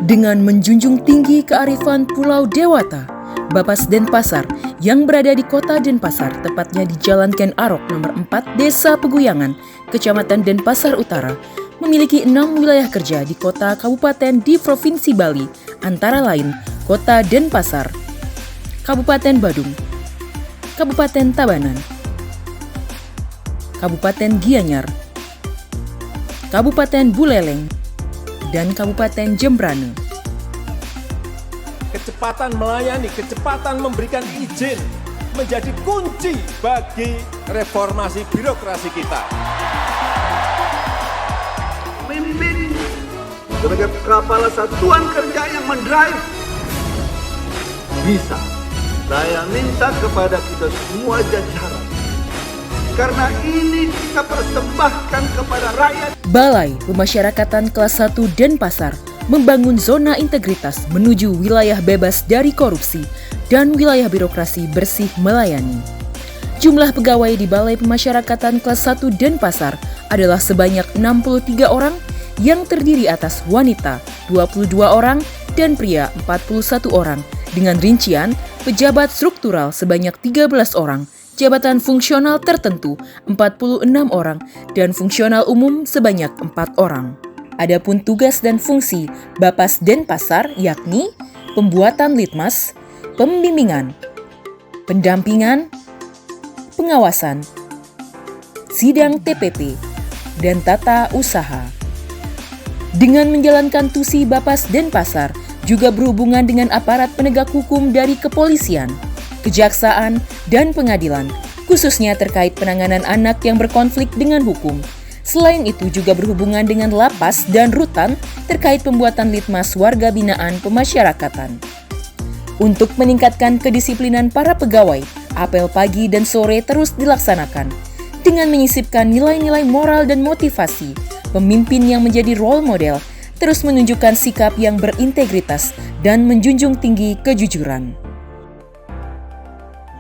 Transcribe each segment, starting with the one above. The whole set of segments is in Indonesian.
Dengan menjunjung tinggi kearifan Pulau Dewata, Bapas Denpasar yang berada di kota Denpasar, tepatnya di Jalan Ken Arok nomor 4, Desa Peguyangan, Kecamatan Denpasar Utara, memiliki 6 wilayah kerja di kota kabupaten di Provinsi Bali, antara lain Kota Denpasar, Kabupaten Badung, Kabupaten Tabanan, Kabupaten Gianyar, Kabupaten Buleleng, dan Kabupaten Jembrane. Kecepatan melayani, kecepatan memberikan izin menjadi kunci bagi reformasi birokrasi kita. Pemimpin sebagai kepala satuan kerja yang mendrive bisa. Saya minta kepada kita semua jajaran, karena ini kita persembahkan kepada rakyat. Balai Pemasyarakatan Kelas 1 Denpasar membangun zona integritas menuju wilayah bebas dari korupsi dan wilayah birokrasi bersih melayani. Jumlah pegawai di Balai Pemasyarakatan Kelas 1 Denpasar adalah sebanyak 63 orang yang terdiri atas wanita 22 orang dan pria 41 orang, dengan rincian pejabat struktural sebanyak 13 orang, jabatan fungsional tertentu 46 orang, dan fungsional umum sebanyak 4 orang. Adapun tugas dan fungsi Bapas Denpasar yakni pembuatan litmas, pembimbingan, pendampingan, pengawasan, sidang TPP, dan tata usaha. Dengan menjalankan tusi Bapas Denpasar juga berhubungan dengan aparat penegak hukum dari kepolisian, kejaksaan, dan pengadilan, khususnya terkait penanganan anak yang berkonflik dengan hukum. Selain itu juga berhubungan dengan lapas dan rutan terkait pembuatan litmas warga binaan pemasyarakatan. Untuk meningkatkan kedisiplinan para pegawai, apel pagi dan sore terus dilaksanakan dengan menyisipkan nilai-nilai moral dan motivasi. Pemimpin yang menjadi role model terus menunjukkan sikap yang berintegritas dan menjunjung tinggi kejujuran.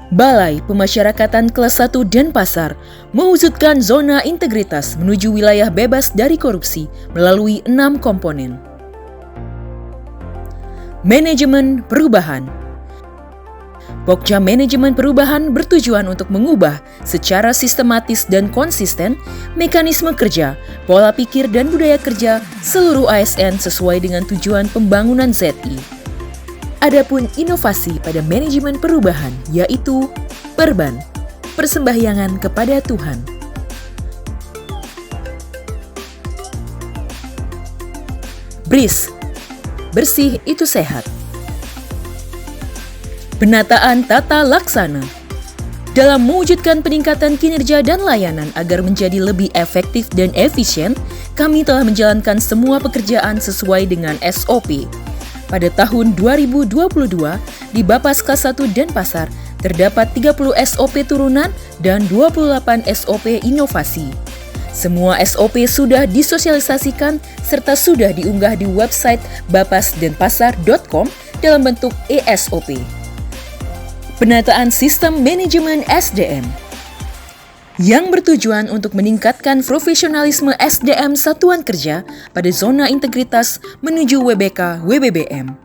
Balai Pemasyarakatan Kelas 1 Denpasar mewujudkan zona integritas menuju wilayah bebas dari korupsi melalui 6 komponen. Manajemen perubahan. Pokja Manajemen Perubahan bertujuan untuk mengubah secara sistematis dan konsisten mekanisme kerja, pola pikir dan budaya kerja seluruh ASN sesuai dengan tujuan pembangunan ZI. Adapun inovasi pada manajemen perubahan yaitu perban, persembahyangan kepada Tuhan. BRIS, bersih itu sehat. Penataan tata laksana. Dalam mewujudkan peningkatan kinerja dan layanan agar menjadi lebih efektif dan efisien, kami telah menjalankan semua pekerjaan sesuai dengan SOP. Pada tahun 2022, di Bapas Kelas 1 Denpasar terdapat 30 SOP turunan dan 28 SOP inovasi. Semua SOP sudah disosialisasikan serta sudah diunggah di website bapasdenpasar.com dalam bentuk ESOP. Penataan sistem manajemen SDM yang bertujuan untuk meningkatkan profesionalisme SDM satuan kerja pada zona integritas menuju WBK WBBM.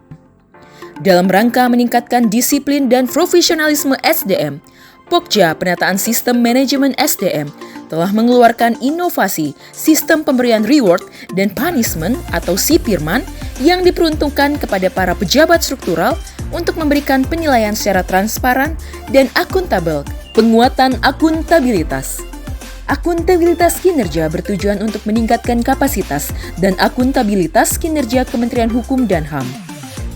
Dalam rangka meningkatkan disiplin dan profesionalisme SDM, Pokja Penataan Sistem Manajemen SDM telah mengeluarkan inovasi sistem pemberian reward dan punishment atau SIPIRMAN yang diperuntukkan kepada para pejabat struktural untuk memberikan penilaian secara transparan dan akuntabel. Penguatan akuntabilitas. Akuntabilitas kinerja bertujuan untuk meningkatkan kapasitas dan akuntabilitas kinerja Kementerian Hukum dan HAM.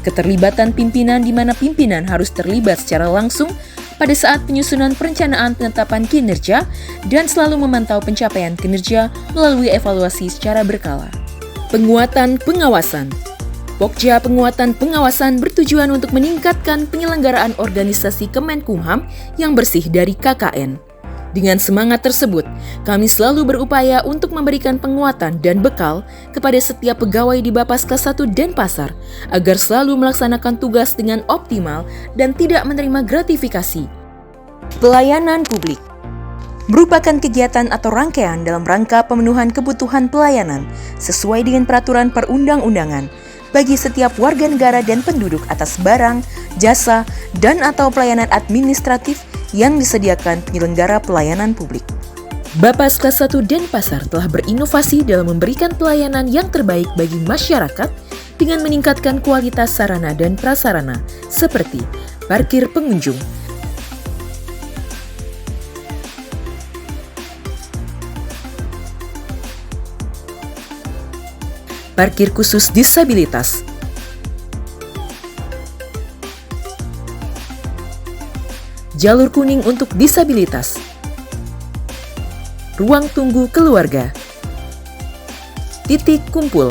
Keterlibatan pimpinan di mana pimpinan harus terlibat secara langsung pada saat penyusunan perencanaan penetapan kinerja dan selalu memantau pencapaian kinerja melalui evaluasi secara berkala. Penguatan pengawasan. Pokja Penguatan Pengawasan bertujuan untuk meningkatkan penyelenggaraan organisasi Kemenkumham yang bersih dari KKN. Dengan semangat tersebut, kami selalu berupaya untuk memberikan penguatan dan bekal kepada setiap pegawai di Bapas Kelas 1 Denpasar agar selalu melaksanakan tugas dengan optimal dan tidak menerima gratifikasi. Pelayanan publik merupakan kegiatan atau rangkaian dalam rangka pemenuhan kebutuhan pelayanan sesuai dengan peraturan perundang-undangan, bagi setiap warga negara dan penduduk atas barang, jasa, dan atau pelayanan administratif yang disediakan penyelenggara pelayanan publik. Bapas kelas 1 Denpasar telah berinovasi dalam memberikan pelayanan yang terbaik bagi masyarakat dengan meningkatkan kualitas sarana dan prasarana seperti parkir pengunjung, parkir khusus disabilitas, jalur kuning untuk disabilitas, ruang tunggu keluarga, titik kumpul,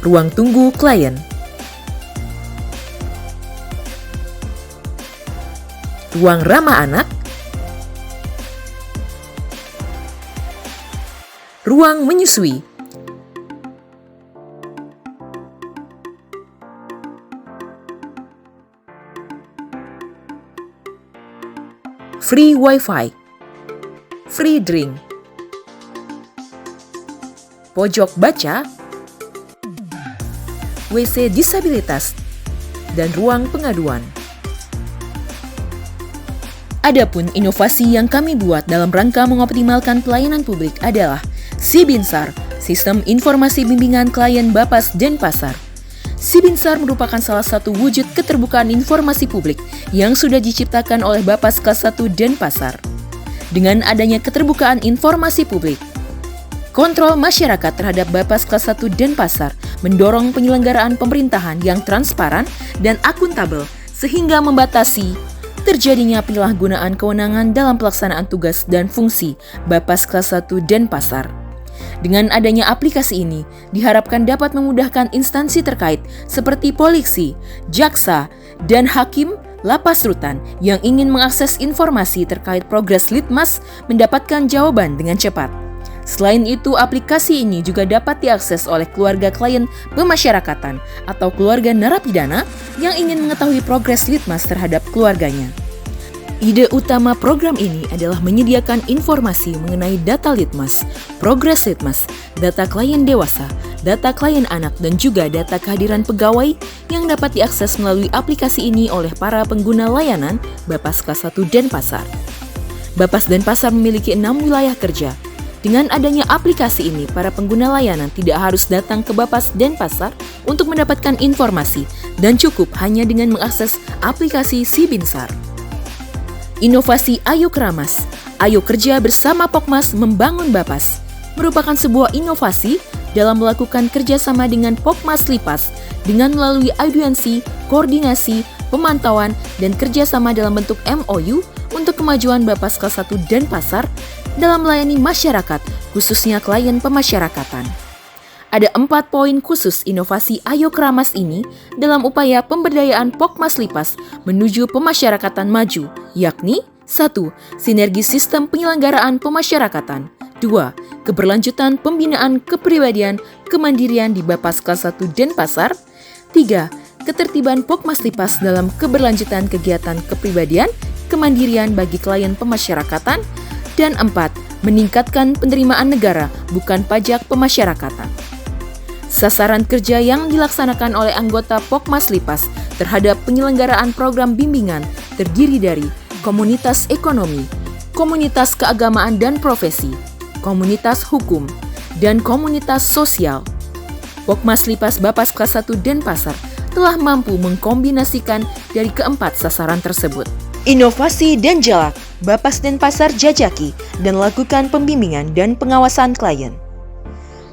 ruang tunggu klien, ruang ramah anak, ruang menyusui, free wifi, free drink, pojok baca, WC disabilitas, dan ruang pengaduan. Adapun inovasi yang kami buat dalam rangka mengoptimalkan pelayanan publik adalah SIBINSAR, Sistem Informasi Bimbingan Klien Bapas Denpasar. SIBINSAR merupakan salah satu wujud keterbukaan informasi publik yang sudah diciptakan oleh Bapas kelas 1 Denpasar. Dengan adanya keterbukaan informasi publik, kontrol masyarakat terhadap Bapas kelas 1 Denpasar mendorong penyelenggaraan pemerintahan yang transparan dan akuntabel sehingga membatasi terjadinya penyalahgunaan kewenangan dalam pelaksanaan tugas dan fungsi Bapas kelas 1 Denpasar. Dengan adanya aplikasi ini, diharapkan dapat memudahkan instansi terkait seperti polisi, jaksa, dan hakim lapas rutan yang ingin mengakses informasi terkait progres litmas mendapatkan jawaban dengan cepat. Selain itu, aplikasi ini juga dapat diakses oleh keluarga klien pemasyarakatan atau keluarga narapidana yang ingin mengetahui progres litmas terhadap keluarganya. Ide utama program ini adalah menyediakan informasi mengenai data litmas, progres litmas, data klien dewasa, data klien anak, dan juga data kehadiran pegawai yang dapat diakses melalui aplikasi ini oleh para pengguna layanan Bapas kelas 1 Denpasar. Bapas Denpasar memiliki 6 wilayah kerja. Dengan adanya aplikasi ini, para pengguna layanan tidak harus datang ke Bapas Denpasar untuk mendapatkan informasi dan cukup hanya dengan mengakses aplikasi SIBINSAR. Inovasi Ayo Keramas, Ayo Kerja Bersama Pokmas Membangun Bapas merupakan sebuah inovasi dalam melakukan kerjasama dengan Pokmas Lipas dengan melalui audiensi, koordinasi, pemantauan, dan kerjasama dalam bentuk MOU untuk kemajuan Bapas kelas 1 Denpasar dalam melayani masyarakat, khususnya klien pemasyarakatan. Ada 4 poin khusus inovasi Ayo Keramas ini dalam upaya pemberdayaan Pokmas Lipas menuju pemasyarakatan maju, yakni 1. Sinergi sistem penyelenggaraan pemasyarakatan, 2. Keberlanjutan pembinaan kepribadian kemandirian di Bapas kelas 1 Denpasar, 3. Ketertiban Pokmas Lipas dalam keberlanjutan kegiatan kepribadian kemandirian bagi klien pemasyarakatan, dan 4. Meningkatkan penerimaan negara bukan pajak pemasyarakatan. Sasaran kerja yang dilaksanakan oleh anggota Pokmas Lipas terhadap penyelenggaraan program bimbingan terdiri dari komunitas ekonomi, komunitas keagamaan dan profesi, komunitas hukum, dan komunitas sosial. Pokmas Lipas Bapas kelas 1 Denpasar telah mampu mengkombinasikan dari keempat sasaran tersebut. Inovasi Denjalak, Bapas Denpasar jajaki dan lakukan pembimbingan dan pengawasan klien.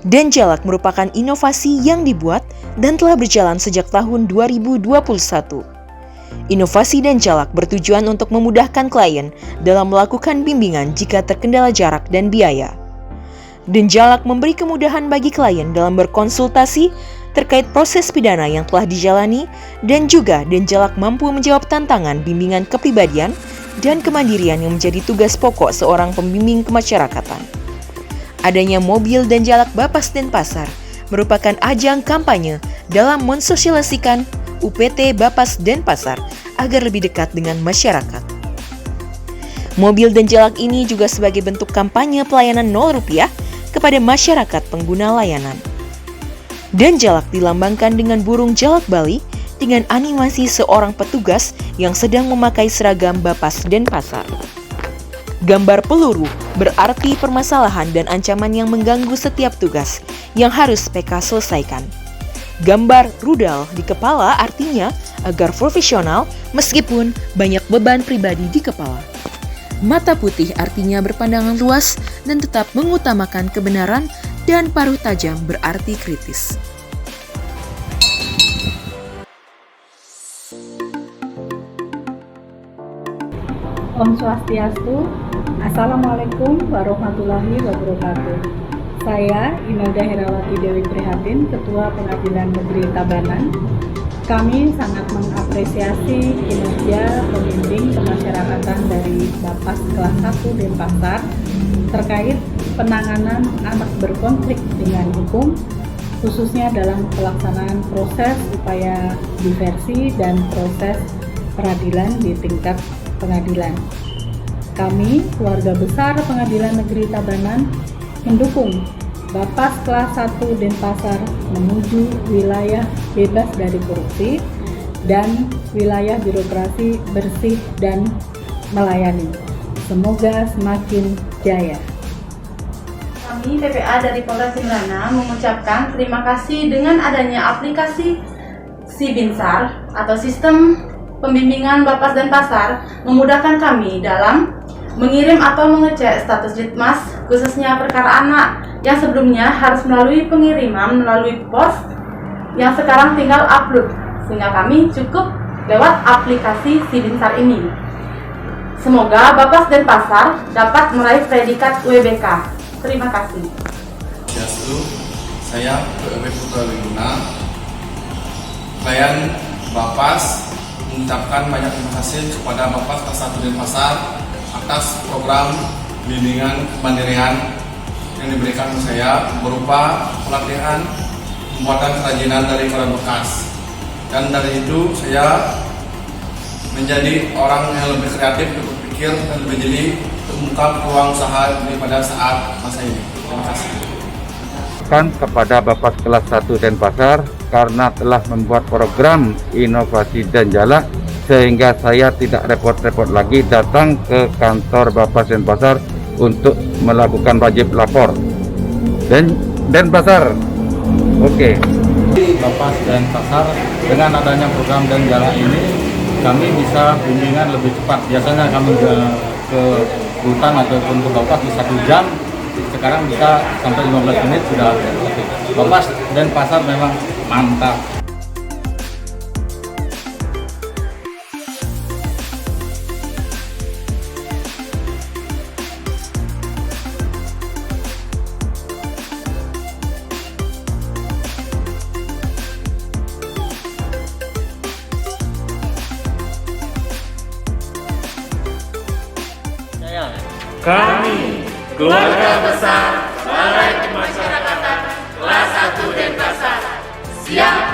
Denjalak merupakan inovasi yang dibuat dan telah berjalan sejak tahun 2021. Inovasi Denjalak bertujuan untuk memudahkan klien dalam melakukan bimbingan jika terkendala jarak dan biaya. Denjalak memberi kemudahan bagi klien dalam berkonsultasi terkait proses pidana yang telah dijalani, dan juga Denjalak mampu menjawab tantangan bimbingan kepribadian dan kemandirian yang menjadi tugas pokok seorang pembimbing kemasyarakatan. Adanya mobil Denjalak Bapas Denpasar merupakan ajang kampanye dalam mensosialisasikan UPT Bapas Denpasar agar lebih dekat dengan masyarakat. Mobil Denjalak ini juga sebagai bentuk kampanye pelayanan 0 rupiah kepada masyarakat pengguna layanan. Dan jalak dilambangkan dengan burung jalak Bali dengan animasi seorang petugas yang sedang memakai seragam Bapas Denpasar. Gambar peluru berarti permasalahan dan ancaman yang mengganggu setiap tugas yang harus PK selesaikan. Gambar rudal di kepala artinya agar profesional meskipun banyak beban pribadi di kepala. Mata putih artinya berpandangan luas dan tetap mengutamakan kebenaran, dan paruh tajam berarti kritis. Om Swastiastu, Assalamualaikum warahmatullahi wabarakatuh. Saya Imelda Herawati Dewi Prihatin, Ketua Pengadilan Negeri Tabanan. Kami sangat mengapresiasi kinerja pembimbing pemasyarakatan dari Bapas kelas 1 Denpasar terkait penanganan anak berkonflik dengan hukum, khususnya dalam pelaksanaan proses upaya diversi dan proses peradilan di tingkat pengadilan. Kami, keluarga besar Pengadilan Negeri Tabanan, mendukung Bapas kelas 1 Denpasar menuju wilayah bebas dari korupsi dan wilayah birokrasi bersih dan melayani. Semoga semakin jaya. Kami PPA dari Polres Jembrana mengucapkan terima kasih dengan adanya aplikasi SIBINSAR atau Sistem Pembimbingan Bapas Denpasar memudahkan kami dalam mengirim atau mengecek status Ditmas, khususnya perkara anak yang sebelumnya harus melalui pengiriman melalui pos, yang sekarang tinggal upload, sehingga kami cukup lewat aplikasi SIBINSAR ini. Semoga Bapas Denpasar dapat meraih predikat WBK. Terima kasih. Saya PW Putra Wiguna, klien Bapas, mengucapkan banyak terima kasih kepada Bapas kelas 1 Denpasar atas program bimbingan kemandirian yang diberikan ke saya berupa pelatihan pembuatan kerajinan dari koran bekas, dan dari itu saya menjadi orang yang lebih kreatif, lebih berpikir dan lebih jeli untuk membuka peluang usaha pada saat masa ini. Terima kasih. Kepada Bapas kelas 1 Denpasar karena telah membuat program inovasi dan jalak, sehingga saya tidak repot-repot lagi datang ke kantor Bapas Denpasar untuk melakukan wajib lapor. Dan Denpasar, oke. Bapas Denpasar dengan adanya program dan jalak ini, kami bisa bimbingan lebih cepat. Biasanya kami ke hutan ataupun ke Bapas di 1 jam, sekarang bisa sampai 15 menit sudah ada. Bapas Denpasar memang mantap. Kami, keluarga besar Balai Pemasyarakatan kelas 1 Denpasar, siap